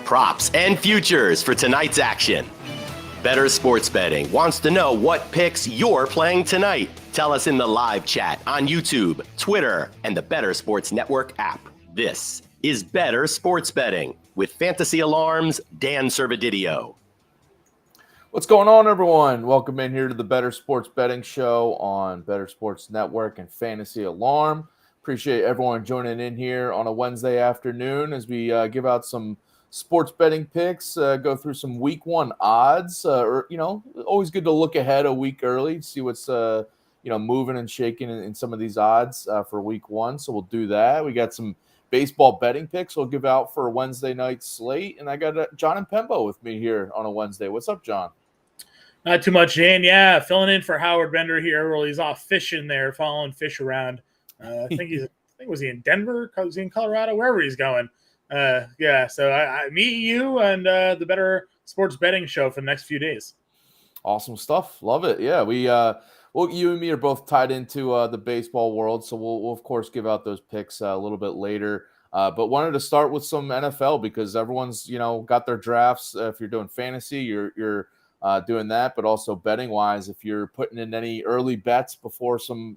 props, and futures for tonight's action. Bettor Sports Betting wants to know what picks you're playing tonight. Tell us in the live chat on YouTube, Twitter, and the Bettor Sports Network app. This is Bettor Sports Betting with Fantasy Alarm's Dan Servodidio. What's going on, everyone? Welcome in here to the Bettor Sports Betting Show on Bettor Sports Network and Fantasy Alarm. Appreciate everyone joining in here on a Wednesday afternoon as we give out some sports betting picks, go through some week one odds, always good to look ahead a week early, see what's, moving and shaking in some of these odds for week one. So we'll do that. We got some baseball betting picks we'll give out for a Wednesday night slate. And I got Jon Impemba with me here on a Wednesday. What's up, John? Not too much, Dan. Yeah, filling in for Howard Bender here. Well, he's off fishing there, following fish around. I think was he in Denver? Was he in Colorado? Wherever he's going. So I meet you and the Bettor Sports Betting Show for the next few days. Awesome stuff. Love it. Yeah, you and me are both tied into the baseball world, so we'll of course give out those picks a little bit later. But wanted to start with some NFL because everyone's got their drafts. If you're doing fantasy, you're doing that, but also betting wise, if you're putting in any early bets before some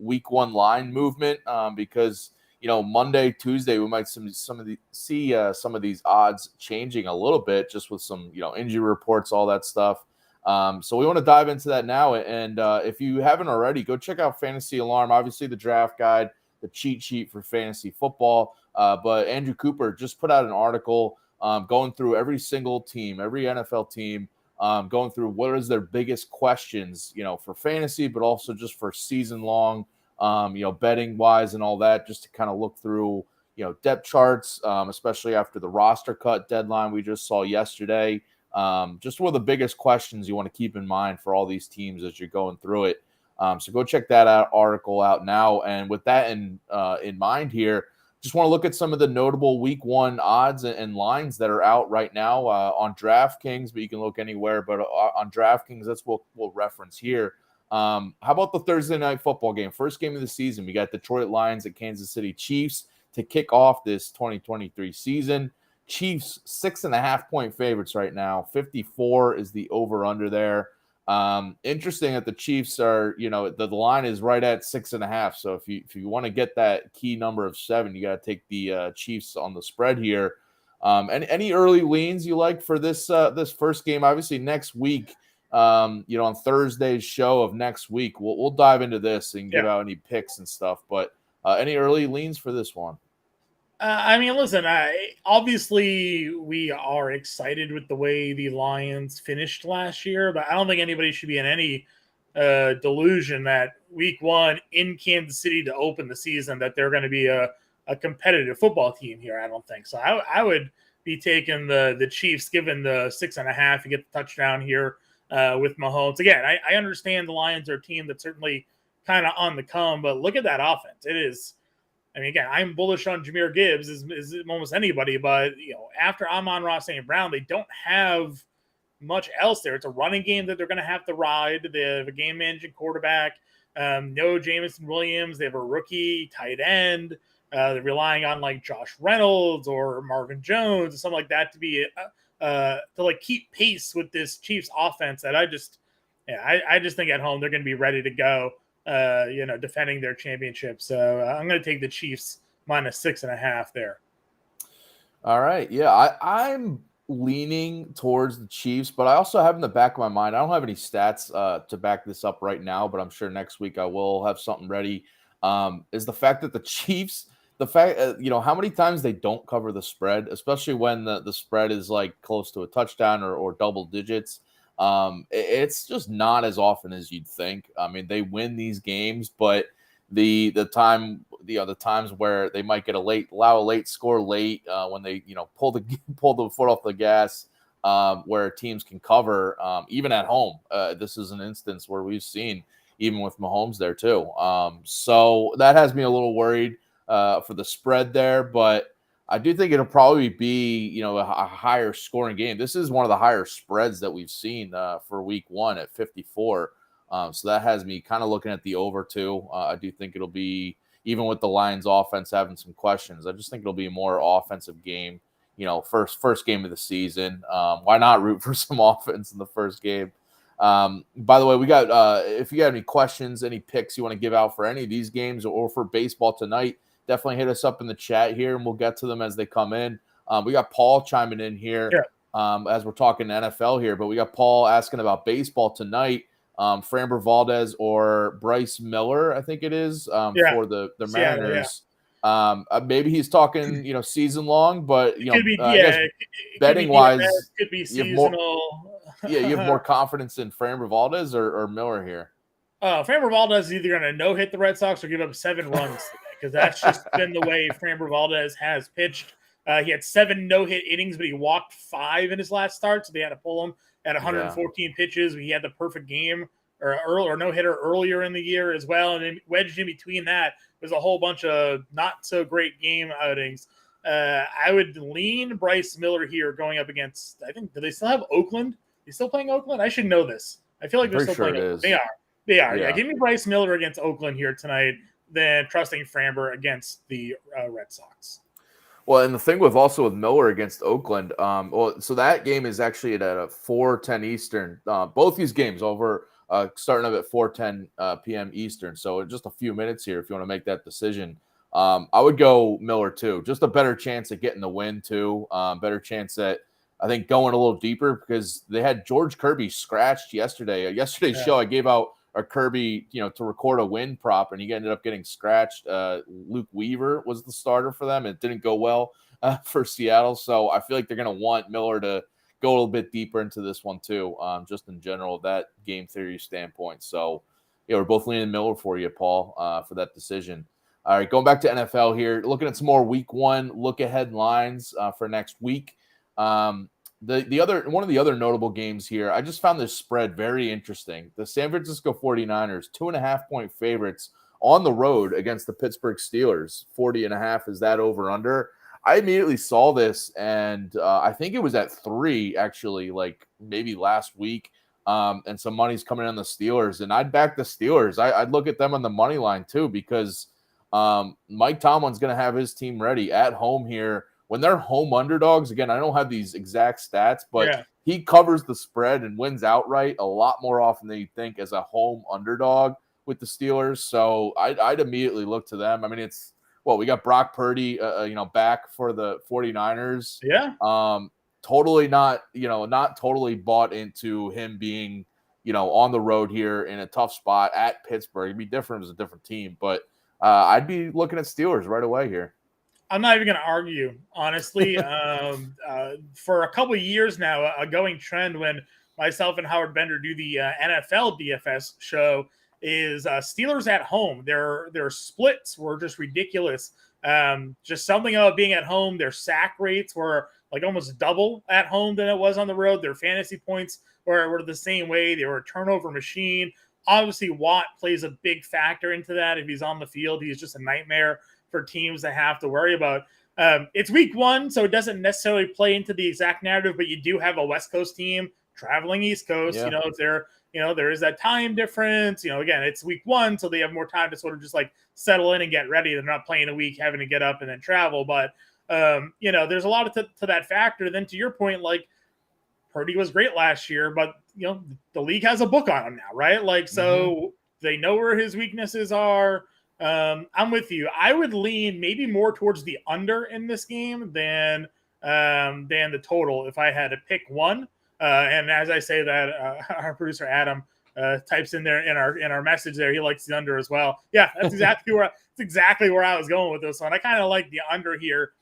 week one line movement, because Monday, Tuesday, we might see some of these odds changing a little bit just with some, injury reports, all that stuff. So we want to dive into that now. And if you haven't already, go check out Fantasy Alarm, obviously the draft guide, the cheat sheet for fantasy football. But Andrew Cooper just put out an article going through every single team, every NFL team, going through what is their biggest questions, for fantasy, but also just for season long, betting wise and all that, just to kind of look through, depth charts, especially after the roster cut deadline we just saw yesterday. Just one of the biggest questions you want to keep in mind for all these teams as you're going through it. So go check that article out now. And with that in mind here, just want to look at some of the notable week one odds and lines that are out right now on DraftKings, but you can look anywhere. But on DraftKings, that's what we'll reference here. How about the Thursday night football game? First game of the season. We got Detroit Lions at Kansas City Chiefs to kick off this 2023 season. Chiefs 6.5-point favorites right now. 54 is the over-under there. Interesting that the Chiefs are, the line is right at 6.5. So if you want to get that key number of 7, you got to take the Chiefs on the spread here. Any early leans you like for this first game? Obviously next week, on Thursday's show of next week, we'll dive into this and give out any picks and stuff. But any early leans for this one? Listen, obviously we are excited with the way the Lions finished last year, but I don't think anybody should be in any delusion that week one in Kansas City to open the season that they're going to be a competitive football team here. I don't think so. I would be taking the Chiefs, given the 6.5. You get the touchdown here with Mahomes. Again, I understand the Lions are a team that's certainly kind of on the come, but look at that offense. It is. Again, I'm bullish on Jahmyr Gibbs as almost anybody, but after Amon-Ra St. Brown, they don't have much else there. It's a running game that they're going to have to ride. They have a game-managing quarterback. No Jameson Williams. They have a rookie tight end. They're relying on like Josh Reynolds or Marvin Jones or something like that to be to keep pace with this Chiefs offense. That I just think at home they're going to be ready to go. Defending their championship. So I'm going to take the Chiefs minus 6.5 there. All right. Yeah, I'm leaning towards the Chiefs, but I also have in the back of my mind, I don't have any stats to back this up right now, but I'm sure next week I will have something ready, is the fact that the Chiefs, how many times they don't cover the spread, especially when the spread is like close to a touchdown or double digits. It's just not as often as you'd think. They win these games, but the times where they might allow a late score late when they pull the foot off the gas, where teams can cover even at home. This is an instance where we've seen even with Mahomes there too. So that has me a little worried for the spread there, but I do think it'll probably be, a higher scoring game. This is one of the higher spreads that we've seen for week one at 54. So that has me kind of looking at the over too. I do think it'll be, even with the Lions offense having some questions, I just think it'll be a more offensive game. first game of the season. Why not root for some offense in the first game? By the way, we got if you got any questions, any picks you want to give out for any of these games or for baseball tonight, definitely hit us up in the chat here, and we'll get to them as they come in. We got Paul chiming in here as we're talking NFL here, but we got Paul asking about baseball tonight. Framber Valdez or Bryce Miller, I think it is, for the Mariners. Maybe he's talking, season long, but I guess betting wise, could be seasonal. You have more confidence in Framber Valdez or Miller here. Framber Valdez is either going to no-hit the Red Sox or give up 7 runs because that's just been the way Framber Valdez has pitched. He had 7 no-hit innings, but he walked 5 in his last start, so they had to pull him at 114 pitches. He had the perfect game or no-hitter earlier in the year as well, and then wedged in between that was a whole bunch of not-so-great game outings. I would lean Bryce Miller here going up against, I think, do they still have Oakland? They still playing Oakland? I should know this. I feel like they're still playing Oakland. They are. Yeah, give me Bryce Miller against Oakland here tonight, then trusting Framber against the Red Sox. Well, and the thing with Miller against Oakland, so that game is actually at 4:10 Eastern. Both these games over starting up at 4:10 p.m. Eastern. So just a few minutes here if you want to make that decision. I would go Miller too. Just a better chance at getting the win too. Better chance at, I think, going a little deeper because they had George Kirby scratched yesterday. Yesterday's show, I gave out a Kirby, to record a win prop, and he ended up getting scratched. Luke Weaver was the starter for them. It didn't go well for Seattle. So I feel like they're going to want Miller to go a little bit deeper into this one too, just in general, that game theory standpoint. So, we're both leaning Miller for you, Paul, for that decision. All right, going back to NFL here, looking at some more week 1 look-ahead lines for next week. The other one of the other notable games here, I just found this spread very interesting. The San Francisco 49ers, 2.5-point favorites on the road against the Pittsburgh Steelers. 40.5 is that over under. I immediately saw this, and I think it was at 3 actually, like maybe last week. And some money's coming on the Steelers, and I'd back the Steelers. I'd look at them on the money line too because Mike Tomlin's going to have his team ready at home here. When they're home underdogs, again, I don't have these exact stats, but he covers the spread and wins outright a lot more often than you think as a home underdog with the Steelers. So I'd immediately look to them. I mean, we got Brock Purdy, back for the 49ers. Yeah. Totally not totally bought into him being, on the road here in a tough spot at Pittsburgh. It'd be different as a different team, but I'd be looking at Steelers right away here. I'm not even going to argue, honestly. For a couple of years now, a going trend when myself and Howard Bender do the NFL DFS show is Steelers at home. Their splits were just ridiculous. Just something about being at home. Their sack rates were like almost double at home than it was on the road. Their fantasy points were the same way. They were a turnover machine. Obviously, Watt plays a big factor into that. If he's on the field, he's just a nightmare for teams to have to worry about. It's week 1, so it doesn't necessarily play into the exact narrative, but you do have a West Coast team traveling East Coast. Yeah. There is that time difference. Again, it's week 1, so they have more time to sort of just like settle in and get ready. They're not playing a week, having to get up and then travel. But, there's a lot to that factor. Then to your point, like Purdy was great last year, but, the league has a book on him now, right? Like, so they know where his weaknesses are. I'm with you. I would lean maybe more towards the under in this game than the total if I had to pick one. And as I say that, our producer Adam types in there in our message there, he likes the under as well. Yeah, that's exactly where I was going with this one. I kind of like the under here.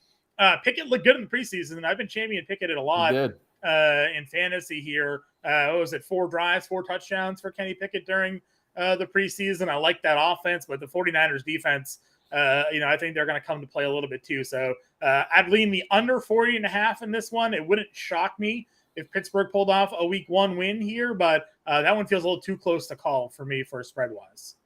Pickett looked good in the preseason, and I've been championing Pickett a lot in fantasy here. What was it? 4 drives, 4 touchdowns for Kenny Pickett during the preseason. I like that offense, but the 49ers defense, I think they're going to come to play a little bit too. So I'd lean the under 40.5 in this one. It wouldn't shock me if Pittsburgh pulled off a week 1 win here, but that one feels a little too close to call for me for spread wise.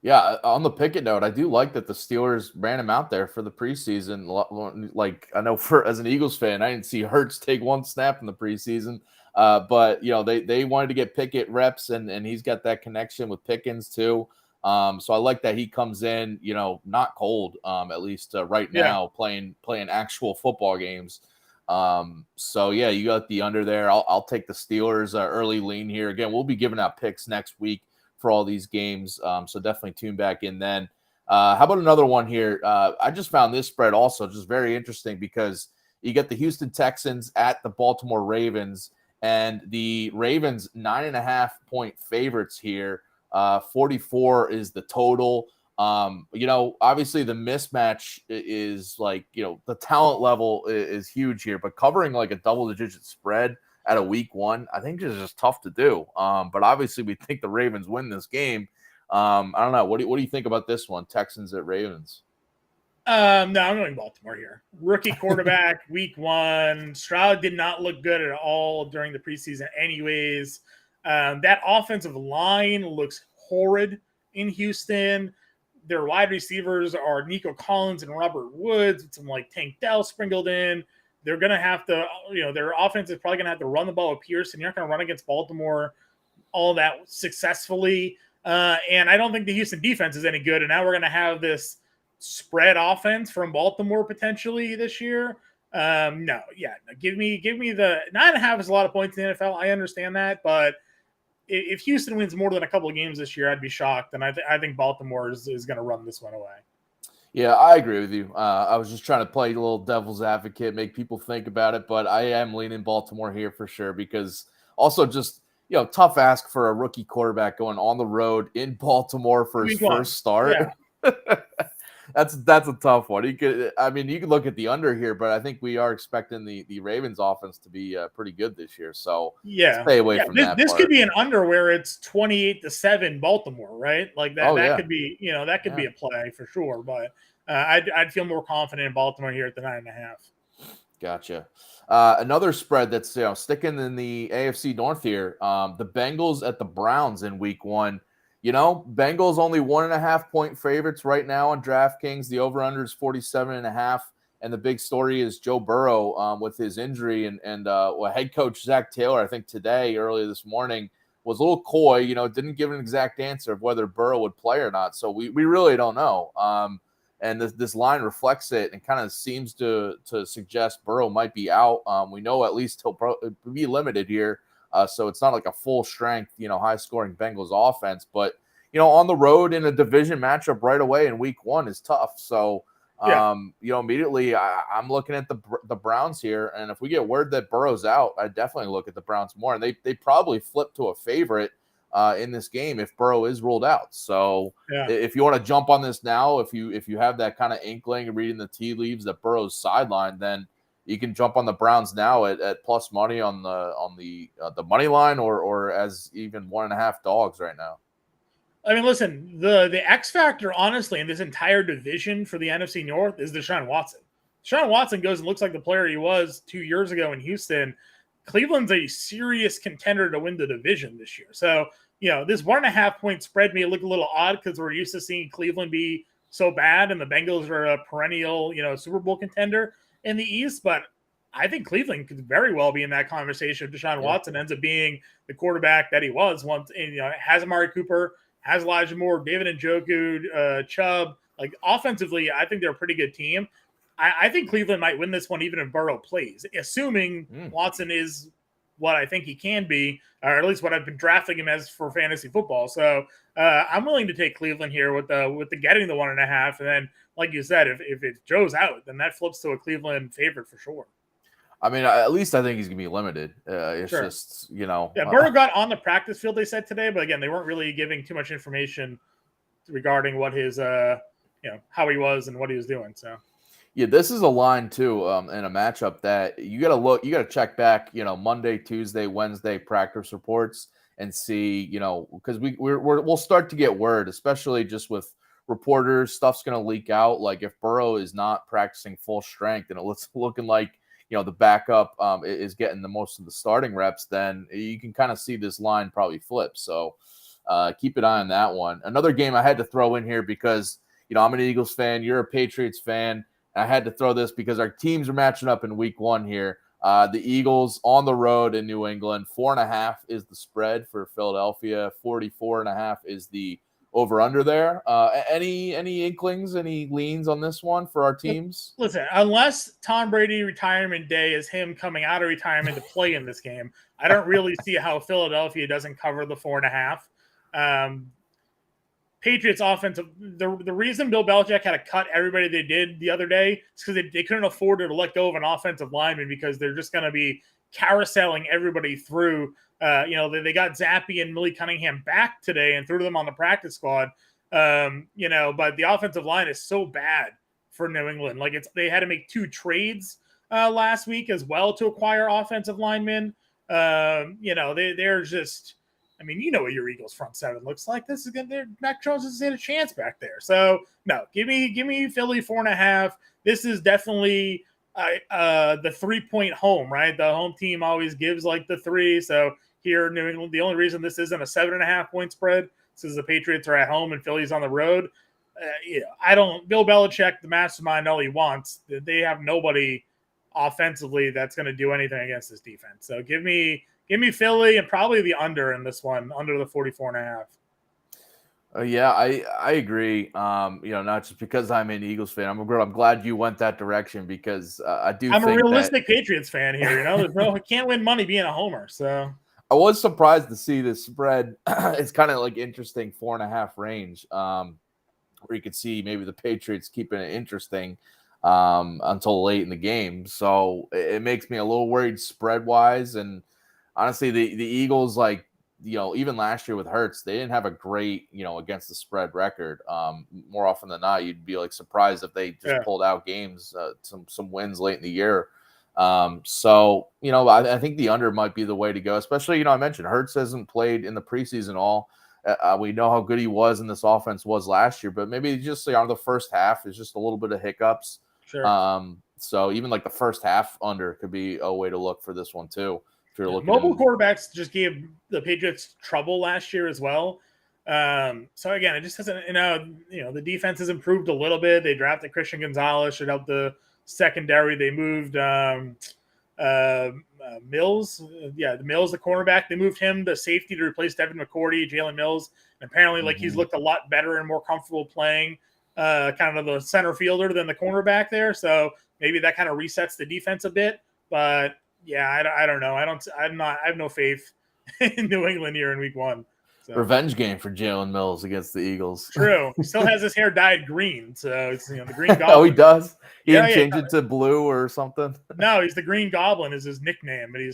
Yeah, on the Pickett note, I do like that the Steelers ran him out there for the preseason. Like, I know as an Eagles fan, I didn't see Hurts take 1 snap in the preseason. But they wanted to get Pickett reps, and he's got that connection with Pickens too. So I like that he comes in, not cold, at least right now, playing actual football games. So yeah, you got the under there. I'll take the Steelers early lean here. Again, we'll be giving out picks next week for all these games. So definitely tune back in then. How about another one here? I just found this spread also just very interesting because you get the Houston Texans at the Baltimore Ravens, and the Ravens 9.5-point favorites here. 44 is the total. Obviously the mismatch is like, the talent level is huge here, but covering like a double-digit spread at a week one, I think is just tough to do. But obviously we think the Ravens win this game. I don't know. What do you think about this one? Texans at Ravens. No, I'm going Baltimore here. Rookie quarterback, week one. Stroud did not look good at all during the preseason anyways. That offensive line looks horrid in Houston. Their wide receivers are Nico Collins and Robert Woods with some like Tank Dell sprinkled in. They're going to have to, their offense is probably going to have to run the ball with Pearson. You're not going to run against Baltimore all that successfully. And I don't think the Houston defense is any good. And now we're going to have this spread offense from Baltimore potentially this year. Give me the 9.5 is a lot of points in the NFL. I understand that, but if Houston wins more than a couple of games this year, I'd be shocked. And I think Baltimore is going to run this one away. Yeah, I agree with you. I was just trying to play a little devil's advocate, make people think about it, but I am leaning Baltimore here for sure because also just, tough ask for a rookie quarterback going on the road in Baltimore for his first start. Yeah. That's a tough one. You could look at the under here, but I think we are expecting the Ravens offense to be pretty good this year. So stay away from that. This could be an under where it's 28-7 Baltimore, right? Like that could be, be a play for sure. But I'd feel more confident in Baltimore here at the 9.5. Gotcha. Another spread that's sticking in the AFC North here. The Bengals at the Browns in week one. Bengals only 1.5-point favorites right now on DraftKings. The over-under is 47.5. And the big story is Joe Burrow with his injury. And head coach Zach Taylor, I think earlier this morning, was a little coy, didn't give an exact answer of whether Burrow would play or not. So we really don't know. And this line reflects it and kind of seems to suggest Burrow might be out. We know at least he'll be limited here. So it's not like a full strength, high-scoring Bengals offense. But, on the road in a division matchup right away in week one is tough. So, immediately I'm looking at the Browns here. And if we get word that Burrow's out, I definitely look at the Browns more. And they probably flip to a favorite in this game if Burrow is ruled out. So if you want to jump on this now, if you have that kind of inkling and reading the tea leaves that Burrow's sidelined, then you can jump on the Browns now at plus money on the money line or as even 1.5 dogs right now. I mean, listen, the X factor, honestly, in this entire division for the NFC North is Deshaun Watson. Deshaun Watson goes and looks like the player he was 2 years ago in Houston. Cleveland's a serious contender to win the division this year. So, this 1.5-point spread may look a little odd because we're used to seeing Cleveland be so bad and the Bengals are a perennial, Super Bowl contender in the East, but I think Cleveland could very well be in that conversation if Deshaun Watson ends up being the quarterback that he was once. And, has Amari Cooper, has Elijah Moore, David Njoku, Chubb. Like offensively, I think they're a pretty good team. I think Cleveland might win this one even if Burrow plays, assuming Watson is what I think he can be, or at least what I've been drafting him as for fantasy football. So I'm willing to take Cleveland here with the getting the 1.5, and then, like you said, if Joe's out, then that flips to a Cleveland favorite for sure. I mean, at least I think he's going to be limited. It's sure. Just, Yeah, Burrow got on the practice field, they said today, but again, they weren't really giving too much information regarding what his, how he was and what he was doing. So, yeah, this is a line too in a matchup that you got to check back, Monday, Tuesday, Wednesday practice reports and see, because we'll start to get word, especially just with reporters, stuff's going to leak out. Like if Burrow is not practicing full strength and it's looking like, the backup is getting the most of the starting reps, then you can kind of see this line probably flip. So keep an eye on that one. Another game I had to throw in here because, I'm an Eagles fan. You're a Patriots fan. I had to throw this because our teams are matching up in week one here. The Eagles on the road in New England, 4.5 is the spread for Philadelphia. 44.5 is the over under there. Any inklings, any leans on this one for our teams? Listen, unless Tom Brady retirement day is him coming out of retirement to play in this game, I don't really see how Philadelphia doesn't cover the 4.5. Patriots offensive. The reason Bill Belichick had to cut everybody they did the other day is because they couldn't afford to let go of an offensive lineman because they're just going to be carouseling everybody through. They got Zappe and Millie Cunningham back today and threw them on the practice squad. But the offensive line is so bad for New England. Like they had to make 2 trades last week as well to acquire offensive linemen. They're just. I mean, you know what your Eagles front seven looks like. This is gonna. Mac Jones has had a chance back there. So no, give me Philly 4.5. This is definitely the 3-point home, right? The home team always gives like the 3. So here, New England. The only reason this isn't a 7.5 point spread is the Patriots are at home and Philly's on the road. Bill Belichick, the mastermind, all he wants. They have nobody offensively that's going to do anything against this defense. So give me Philly and probably the under in this one, under the 44.5. Yeah, I agree. Not just because I'm an Eagles fan. I'm glad you went that direction because I'm a realistic Patriots fan here. I can't win money being a homer. So I was surprised to see this spread. It's kind of like interesting 4.5 range, where you could see maybe the Patriots keeping it interesting until late in the game. So it makes me a little worried spread wise. And honestly, the Eagles, even last year with Hurts, they didn't have a great, against the spread record. More often than not, you'd be surprised if they just pulled out games, some wins late in the year. I think the under might be the way to go, especially, I mentioned Hurts hasn't played in the preseason all. We know how good he was and this offense was last year, but maybe just on the first half is just a little bit of hiccups. Sure. So even the first half under could be a way to look for this one too. If you're looking mobile quarterbacks just gave the Patriots trouble last year as well. So again, it just hasn't, the defense has improved a little bit. They drafted Christian Gonzalez, should help the secondary. They moved Mills. Mills, the cornerback. They moved him to safety to replace Devin McCourty, Jalen Mills. And apparently, he's looked a lot better and more comfortable playing kind of the center fielder than the cornerback there. So maybe that kind of resets the defense a bit. But yeah, I don't know. I have no faith in New England here in week 1. So. Revenge game for Jalen Mills against the Eagles. True. He still has his hair dyed green. So it's the Green Goblin. Oh, he does? He didn't change it to blue or something? No, he's the Green Goblin is his nickname, but he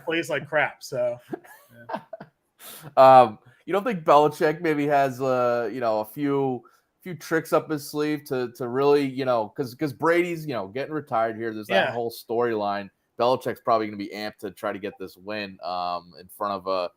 plays like crap. So you don't think Belichick maybe has a few tricks up his sleeve to really, because Brady's, getting retired here. There's that whole storyline. Belichick's probably going to be amped to try to get this win in front of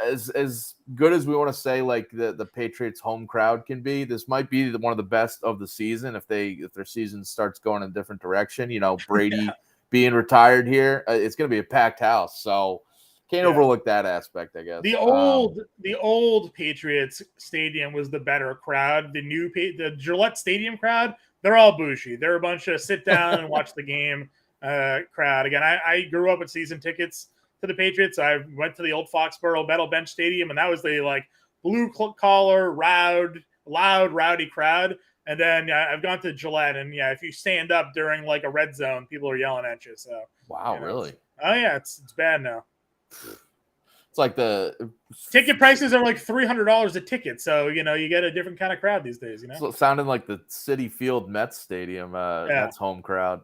as good as we want to say the Patriots home crowd can be. This might be one of the best of the season if their season starts going in a different direction. Brady being retired here, it's going to be a packed house. So can't overlook that aspect, I guess. The old Patriots stadium was the better crowd. The Gillette Stadium crowd, they're all bougie. They're a bunch of sit down and watch the game crowd. Again, I grew up with season tickets to the Patriots. I went to the old Foxborough Metal Bench Stadium, and that was the blue collar, loud, rowdy crowd. And then I've gone to Gillette, and if you stand up during a red zone, people are yelling at you. So wow, really? Oh yeah, it's bad now. It's the ticket prices are $300 a ticket, so you get a different kind of crowd these days. So it sounded like the Citi Field Mets Stadium. Mets home crowd.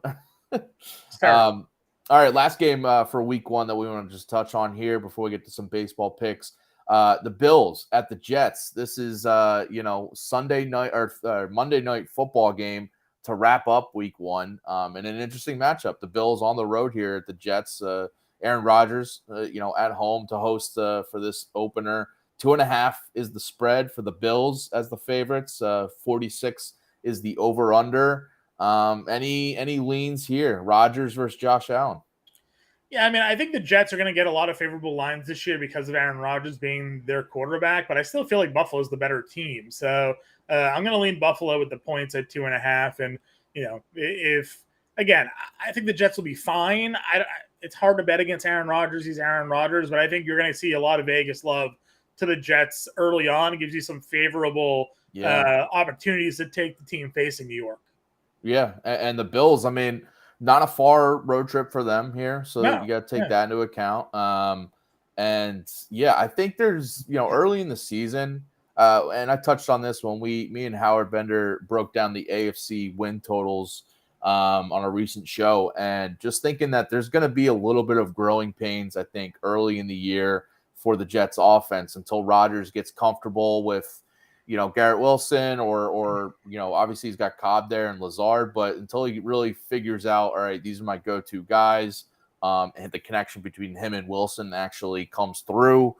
All right, last game for week 1 that we want to just touch on here before we get to some baseball picks. The Bills at the Jets. This is Sunday night or Monday night football game to wrap up week 1. And an interesting matchup. The Bills on the road here at the Jets. Aaron Rodgers, at home to host for this opener. 2.5 is the spread for the Bills as the favorites. 46 is the over/under. Any leans here? Rodgers versus Josh Allen. Yeah, I mean, I think the Jets are going to get a lot of favorable lines this year because of Aaron Rodgers being their quarterback, but I still feel like Buffalo's the better team. So I'm going to lean Buffalo with the points at 2.5. And, I think the Jets will be fine. It's hard to bet against Aaron Rodgers. He's Aaron Rodgers, but I think you're going to see a lot of Vegas love to the Jets early on. It gives you some favorable opportunities to take the team facing New York. Yeah, and the Bills, I mean, not a far road trip for them here, so No. you got to take that into account. And yeah, I think there's, early in the season, and I touched on this when me and Howard Bender broke down the AFC win totals on a recent show, and just thinking that there's going to be a little bit of growing pains, I think, early in the year for the Jets offense until Rodgers gets comfortable with, Garrett Wilson or obviously he's got Cobb there and Lazard, but until he really figures out, all right, these are my go-to guys, and the connection between him and Wilson actually comes through.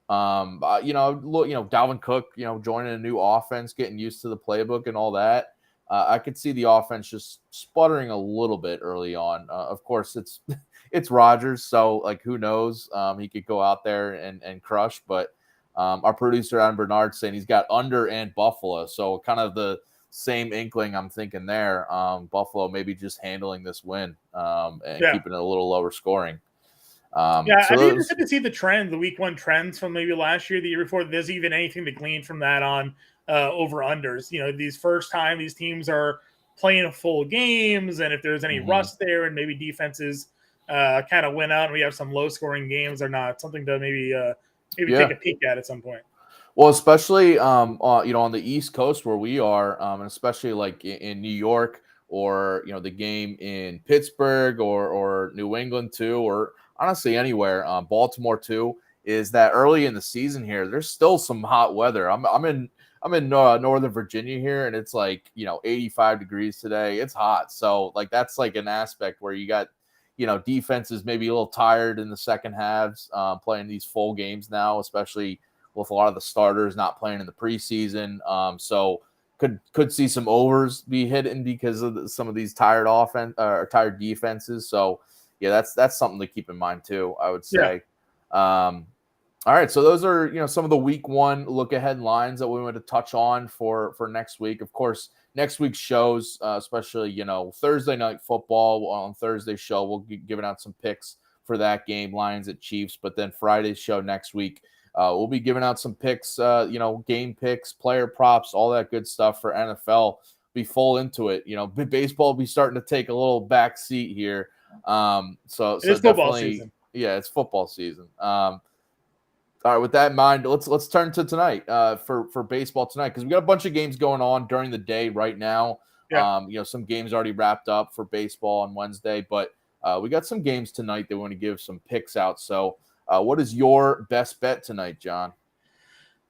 Dalvin Cook, joining a new offense, getting used to the playbook and all that. I could see the offense just sputtering a little bit early on. Of course, it's Rodgers, so who knows? He could go out there and crush, but our producer Adam Bernard saying he's got under and Buffalo, so kind of the same inkling I'm thinking there. Buffalo maybe just handling this win and keeping it a little lower scoring. I'd be interested to see the trends, the week one trends from maybe last year, the year before. There's even anything to glean from that on over-unders. These first time these teams are playing full games, and if there's any rust there and maybe defenses kind of win out and we have some low-scoring games or not, something to maybe take a peek at some point. Well, especially on the East Coast where we are, and especially in New York or the game in Pittsburgh or New England too, or honestly anywhere, Baltimore too, is that early in the season here, there's still some hot weather. I'm in Northern Virginia here, and it's 85 degrees today. It's hot, so that's an aspect where you got defenses maybe a little tired in the second halves, playing these full games now, especially with a lot of the starters not playing in the preseason. So could see some overs be hidden because of some of these tired tired defenses. So yeah, that's something to keep in mind too, I would say. All right, so those are some of the week one look ahead lines that we want to touch on for next week. Of course, next week's shows, especially Thursday night football on Thursday's show, we'll be giving out some picks for that game, Lions at Chiefs. But then Friday's show next week, we'll be giving out some picks, game picks, player props, all that good stuff for NFL. Be full into it. Baseball will be starting to take a little back seat here. So it's football season. Yeah, it's football season. All right, with that in mind, let's turn to tonight for baseball tonight, because we got a bunch of games going on during the day right now. Some games already wrapped up for baseball on Wednesday, but we got some games tonight that we want to give some picks out. So what is your best bet tonight, John?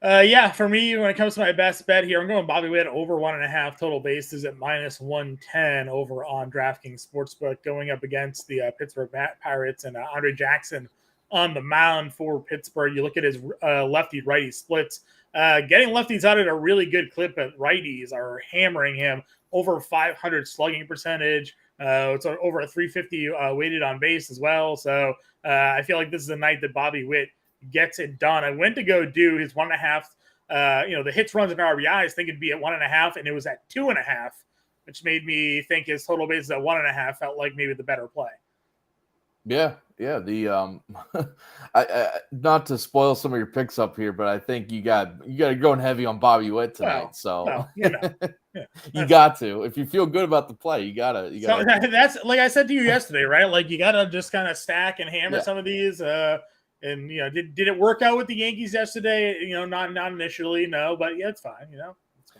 For me, when it comes to my best bet here, I'm going Bobby Witt over 1.5 total bases at -110 over on DraftKings Sportsbook, going up against the Pittsburgh Pirates and Andre Jackson on the mound for Pittsburgh. You look at his lefty-righty splits. Getting lefties out at a really good clip, at righties are hammering him. Over 500 slugging percentage. It's over a 350 weighted on base as well. So I feel like this is a night that Bobby Witt gets it done. I went to go do his 1.5, the hits, runs, and RBIs, thinking it'd be at 1.5, and it was at 2.5, which made me think his total bases at 1.5 felt like maybe the better play. Yeah. The I not to spoil some of your picks up here, but I think you got going heavy on Bobby Witt tonight. You got to. If you feel good about the play, you gotta. So that's like I said to you yesterday, right? You gotta just kind of stack and hammer some of these. And did it work out with the Yankees yesterday? Not initially, no, but yeah, it's fine.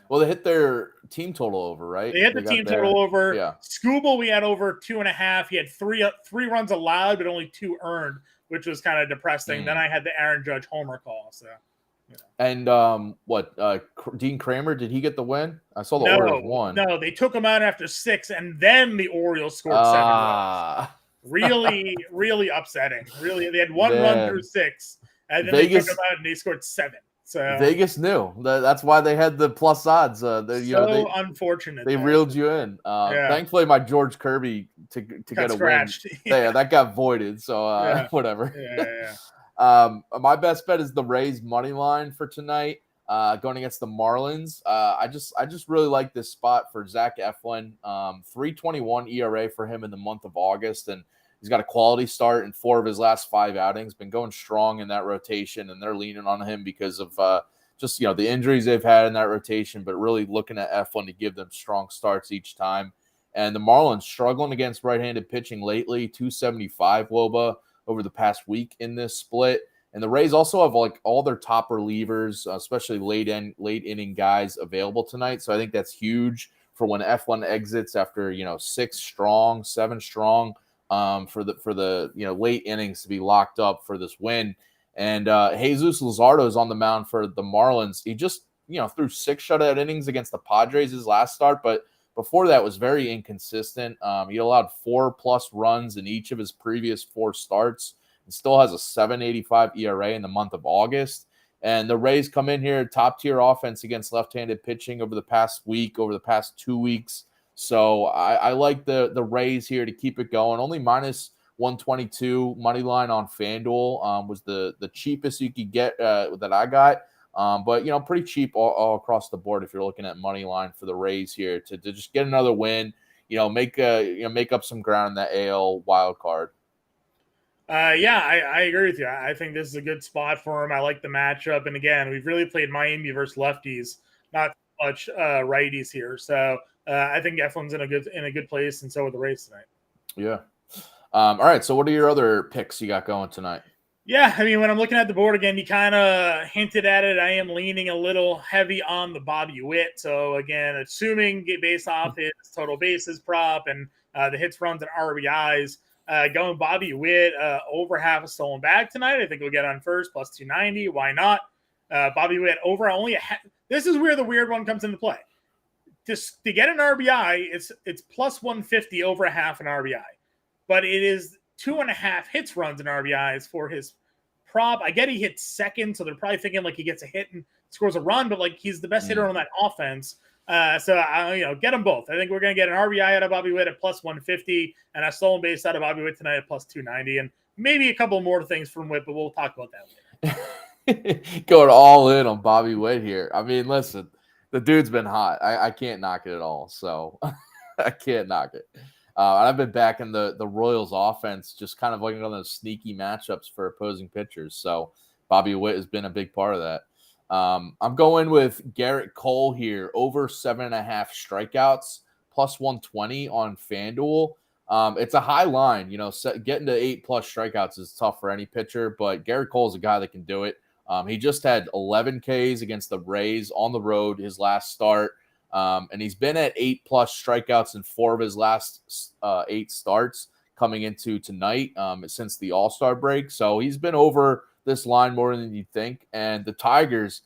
Well, they hit their team total over, right? They hit the team total over. Yeah. Scooble, we had over 2.5. He had three runs allowed, but only 2 earned, which was kind of depressing. Then I had the Aaron Judge homer call. So, And Dean Kramer, did he get the win? I saw the Orioles won. No, they took him out after 6, and then the Orioles scored 7 runs. Really, really upsetting. Really, they had 1 run through 6, and then they took him out and they scored 7. So Vegas knew. That's why they had the plus odds. Unfortunate. They reeled you in. Thankfully, my George Kirby to get a scratched. win. Yeah, that got voided. So whatever. My best bet is the Rays money line for tonight, going against the Marlins. I just really like this spot for Zach Eflin. 3.21 ERA for him in the month of August, and He's got a quality start in 4 of his last 5 outings, been going strong in that rotation, and they're leaning on him because of just, the injuries they've had in that rotation, but really looking at Eflin to give them strong starts each time. And the Marlins struggling against right-handed pitching lately, 275 WOBA over the past week in this split. And the Rays also have all their top relievers, especially late inning guys available tonight. So I think that's huge for when F1 exits after 6 strong, 7 strong, for the late innings to be locked up for this win. And Jesus Luzardo is on the mound for the Marlins. He just threw 6 shutout innings against the Padres his last start, but before that was very inconsistent. He allowed 4+ runs in each of his previous 4 starts. He still has a 7.85 ERA in the month of August. And the Rays come in here, top-tier offense against left-handed pitching over the past week, over the past 2 weeks. So I like the Rays here to keep it going. Only minus 122 money line on FanDuel was the cheapest you could get that I got. But pretty cheap all across the board if you're looking at money line for the Rays here to just get another win. Make up some ground in that AL wild card. I agree with you. I think this is a good spot for him. I like the matchup, and again, we've really played Miami versus lefties, not much righties here. So I think Eflin's in a good place, and so are the Rays tonight. Yeah. All right. So what are your other picks you got going tonight? Yeah, I mean, when I'm looking at the board again, you kind of hinted at it. I am leaning a little heavy on the Bobby Witt. So again, assuming based off his total bases prop and the hits, runs, and RBIs, going Bobby Witt over half a stolen bag tonight. I think we'll get on first plus 290. Why not? Bobby Witt over only this is where the weird one comes into play. Just to get an RBI, it's plus 150 over a half an RBI, but it is 2.5 hits, runs, and RBIs for his prop. I get he hits second, so they're probably thinking he gets a hit and scores a run, but he's the best hitter on that offense. So get them both. I think we're going to get an RBI out of Bobby Witt at plus 150 and a stolen base out of Bobby Witt tonight at plus 290, and maybe a couple more things from Witt, but we'll talk about that later. Going all in on Bobby Witt here. I mean, listen, the dude's been hot. I can't knock it at all. So I can't knock it. I've been back in the Royals offense, just kind of looking on those sneaky matchups for opposing pitchers. So Bobby Witt has been a big part of that. I'm going with Garrett Cole here, over 7.5 strikeouts, plus 120 on FanDuel. It's a high line, getting to 8+ strikeouts is tough for any pitcher, but Garrett Cole is a guy that can do it. He just had 11 Ks against the Rays on the road his last start. And he's been at 8+ strikeouts in 4 of his last 8 starts coming into tonight since the All-Star break. So he's been over this line more than you think. And the Tigers,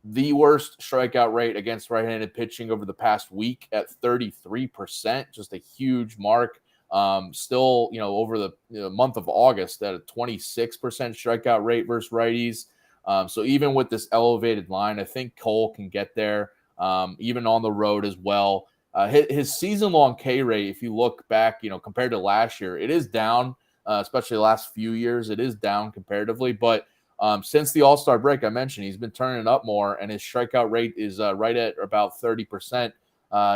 the worst strikeout rate against right-handed pitching over the past week at 33%, just a huge mark. Still, over the month of August at a 26% strikeout rate versus righties. So even with this elevated line, I think Cole can get there. Even on the road as well. His season-long K rate, if you look back, compared to last year, it is down, especially the last few years. It is down comparatively. But since the All-Star break, I mentioned, he's been turning up more, and his strikeout rate is right at about 30%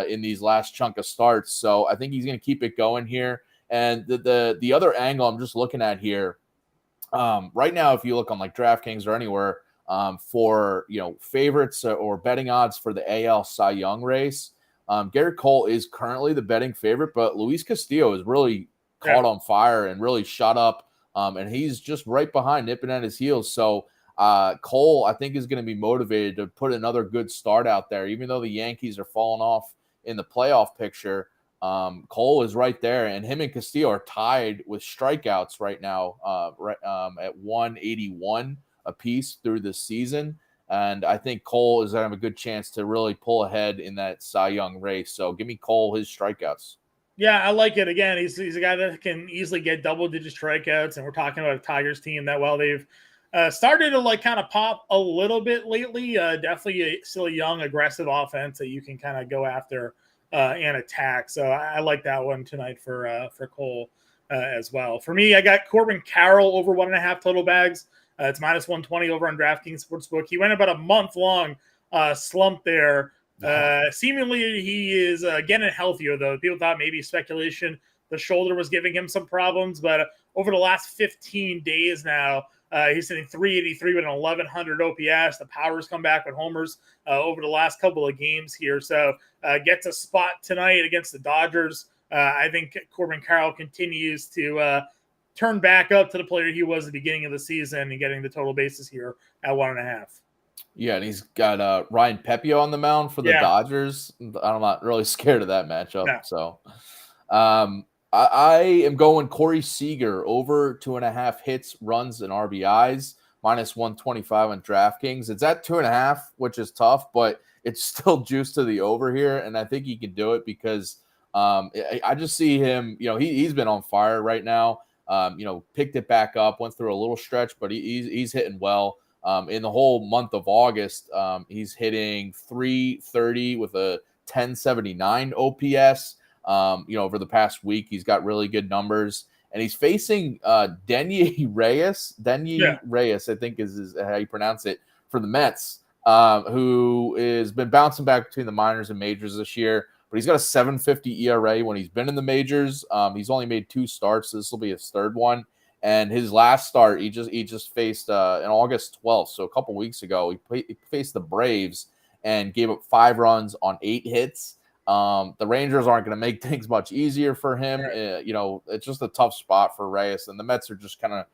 in these last chunk of starts. So I think he's going to keep it going here. And the other angle I'm just looking at here, right now, if you look on DraftKings or anywhere, for favorites or betting odds for the AL Cy Young race, Garrett Cole is currently the betting favorite, but Luis Castillo is really caught on fire and really shot up, and he's just right behind, nipping at his heels. So Cole, I think, is going to be motivated to put another good start out there, even though the Yankees are falling off in the playoff picture. Cole is right there, and him and Castillo are tied with strikeouts right now, at 181 apiece through the season. And I think Cole is going to have a good chance to really pull ahead in that Cy Young race. So give me Cole, his strikeouts. Yeah, I like it. Again, he's a guy that can easily get double-digit strikeouts, and we're talking about a Tigers team that, while they've started to kind of pop a little bit lately, definitely still a young, aggressive offense that you can kind of go after and attack. So I like that one tonight for Cole as well. For me, I got Corbin Carroll over 1.5 total bags. It's minus 120 over on DraftKings Sportsbook. He went about a month-long slump there. Seemingly, he is getting healthier, though. People thought maybe speculation the shoulder was giving him some problems, but over the last 15 days now, he's hitting 383 with an 1100 OPS. The power's come back with homers over the last couple of games here. So gets a spot tonight against the Dodgers. I think Corbin Carroll continues to turn back up to the player he was at the beginning of the season and getting the total bases here at 1.5. Yeah, and he's got Ryan Pepio on the mound for the Dodgers. I'm not really scared of that matchup. No. So I am going Corey Seager over 2.5 hits, runs, and RBIs, minus 125 on DraftKings. It's at 2.5, which is tough, but it's still juiced to the over here, and I think he can do it because I just see him, he's been on fire right now. Picked it back up, went through a little stretch, but he's hitting well. In the whole month of August, he's hitting 330 with a 1079 OPS. Over the past week, he's got really good numbers, and he's facing Denyi Reyes. Reyes, I think is how you pronounce it, for the Mets, who has been bouncing back between the minors and majors this year. But he's got a 7.50 ERA when he's been in the majors. He's only made 2 starts. So this will be his 3rd one. And his last start, he just faced on August 12th, so a couple weeks ago, he faced the Braves and gave up 5 runs on 8 hits. The Rangers aren't going to make things much easier for him. It's just a tough spot for Reyes, and the Mets are just kind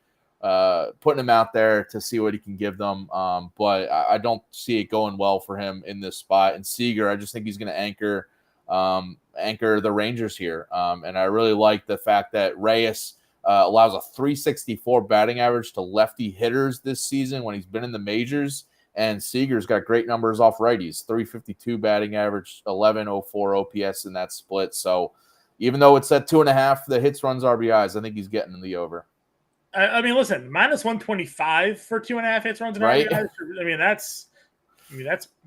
of putting him out there to see what he can give them. But I don't see it going well for him in this spot. And Seager, I just think he's going to anchor the Rangers here. And I really like the fact that Reyes allows a 364 batting average to lefty hitters this season when he's been in the majors. And Seager's got great numbers off righties, 352 batting average, 1104 OPS in that split. So even though it's at 2.5, the hits, runs, RBIs, I think he's getting in the over. I mean, listen, minus 125 for 2.5 hits, runs, and RBIs. I mean, that's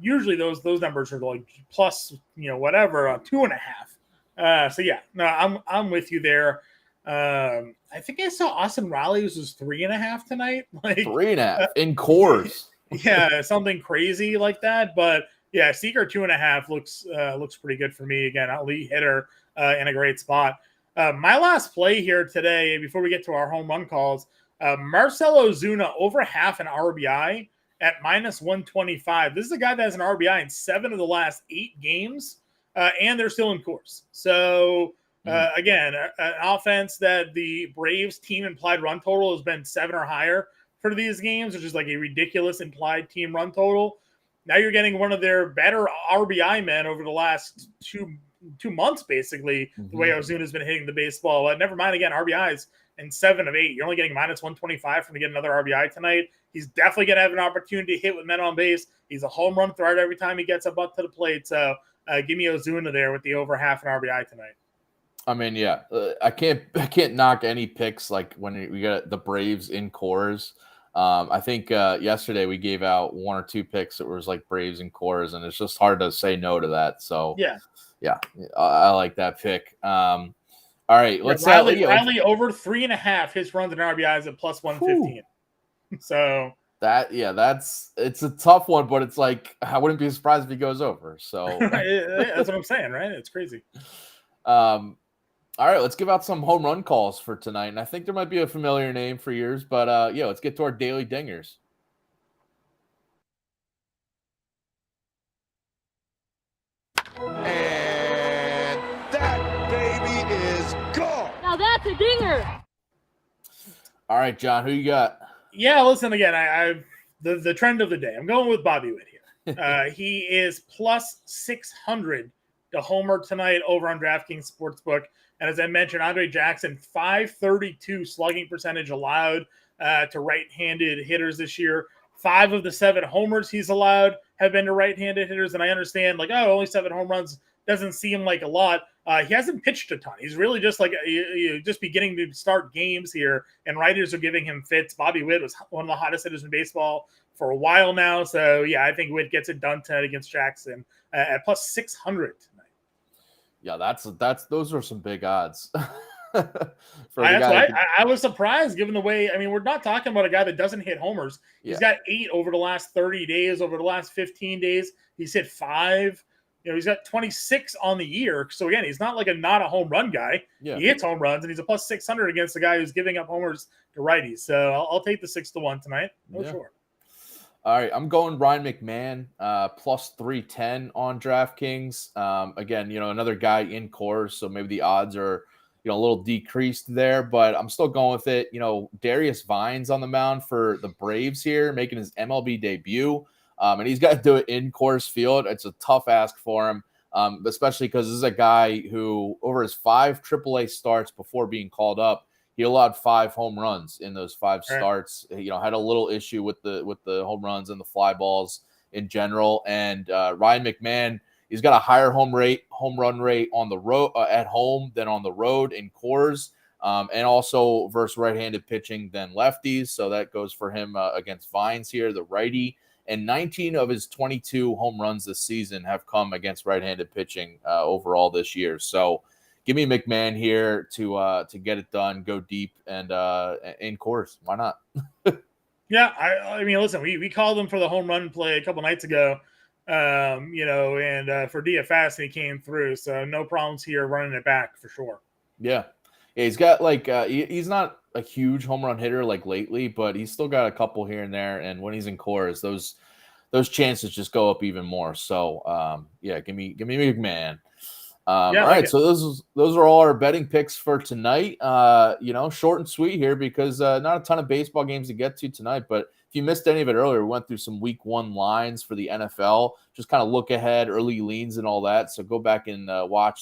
usually those numbers are like plus, whatever, 2.5. So yeah, no, I'm with you there. I think I saw Austin Riley's was 3.5 tonight. Like 3.5 in Coors. Yeah, something crazy like that. But yeah, Seager 2.5 looks pretty good for me. Again, elite hitter in a great spot. My last play here today, before we get to our home run calls, Marcell Ozuna over half an RBI at minus 125. This is a guy that has an RBI in 7 of the last 8 games, and they're still in Coors. So again, an offense that the Braves team implied run total has been 7 or higher for these games, which is like a ridiculous implied team run total. Now you're getting one of their better RBI men over the last two months, basically, the way Ozuna's been hitting the baseball. Never mind, again, RBIs in 7 of 8. You're only getting minus 125 from to get another RBI tonight. He's definitely going to have an opportunity to hit with men on base. He's a home run threat every time he gets up to the plate. So give me Ozuna there with the over half an RBI tonight. I mean, yeah, I can't knock any picks like when we got the Braves in Coors. I think yesterday we gave out 1 or 2 picks that was like Braves and Coors, and it's just hard to say no to that. So yeah, I like that pick. All right, let's Riley over 3.5 his runs and RBIs at plus 115. So it's a tough one, but it's like I wouldn't be surprised if he goes over. So that's what I'm saying, right? It's crazy. All right, let's give out some home run calls for tonight. And I think there might be a familiar name for yours, but let's get to our daily dingers. And that baby is gone. Now that's a dinger. All right, John, who you got? Yeah, listen, again, I the trend of the day. I'm going with Bobby Witt here. He is plus 600 to homer tonight over on DraftKings Sportsbook. And as I mentioned, Andre Jackson, 532 slugging percentage allowed to right-handed hitters this year. 5 of the 7 homers he's allowed have been to right-handed hitters. And I understand, only 7 home runs doesn't seem like a lot. He hasn't pitched a ton. He's really just just beginning to start games here, and writers are giving him fits. Bobby Witt was one of the hottest hitters in baseball for a while now. So, yeah, I think Witt gets it done tonight against Jackson at plus 600. Yeah, those are some big odds. I was surprised given the way. I mean, we're not talking about a guy that doesn't hit homers. He's got 8 over the last 30 days. Over the last 15 days, he's hit 5. He's got 26 on the year. So again, he's not like not a home run guy. Yeah. He hits home runs, and he's a plus 600 against the guy who's giving up homers to righties. So I'll take the 6-1 tonight. Sure. All right, I'm going Ryan McMahon, plus 310 on DraftKings. Again, another guy in course, so maybe the odds are, a little decreased there, but I'm still going with it. Darius Vines on the mound for the Braves here, making his MLB debut, and he's got to do it in course field. It's a tough ask for him, especially because this is a guy who, over his 5 AAA starts before being called up, he allowed 5 home runs in those 5 starts. Had a little issue with the home runs and the fly balls in general. And Ryan McMahon, he's got a higher home run rate on the road at home than on the road in Coors, and also versus right-handed pitching than lefties. So that goes for him against Vines here, the righty. And 19 of his 22 home runs this season have come against right-handed pitching overall this year. So give me McMahon here to get it done, go deep, and in course. Why not? Yeah, I mean, listen, we called him for the home run play a couple nights ago, and for DFS, and he came through. So no problems here running it back for sure. Yeah, he's got he's not a huge home run hitter like lately, but he's still got a couple here and there. And when he's in course, those chances just go up even more. So give me McMahon. All right, so those are all our betting picks for tonight. Short and sweet here because not a ton of baseball games to get to tonight. But if you missed any of it earlier, we went through some week 1 lines for the NFL, just kind of look ahead, early leans and all that. So go back and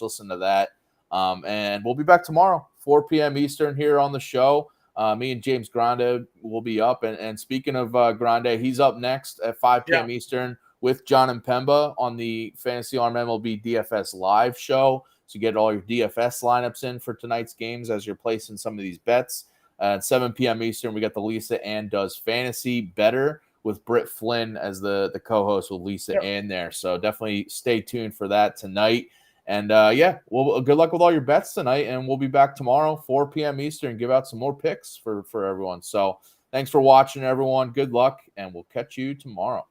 listen to that. And we'll be back tomorrow, 4 p.m. Eastern here on the show. Me and James Grande will be up. And speaking of Grande, he's up next at 5 p.m. Eastern with Jon Impemba on the Fantasy Arm MLB DFS live show. So you get all your DFS lineups in for tonight's games as you're placing some of these bets. At 7 p.m. Eastern, we got the Lisa Ann Does Fantasy Better with Britt Flynn as the co-host with Lisa Ann there. So definitely stay tuned for that tonight. And good luck with all your bets tonight. And we'll be back tomorrow, 4 p.m. Eastern, give out some more picks for everyone. So thanks for watching, everyone. Good luck, and we'll catch you tomorrow.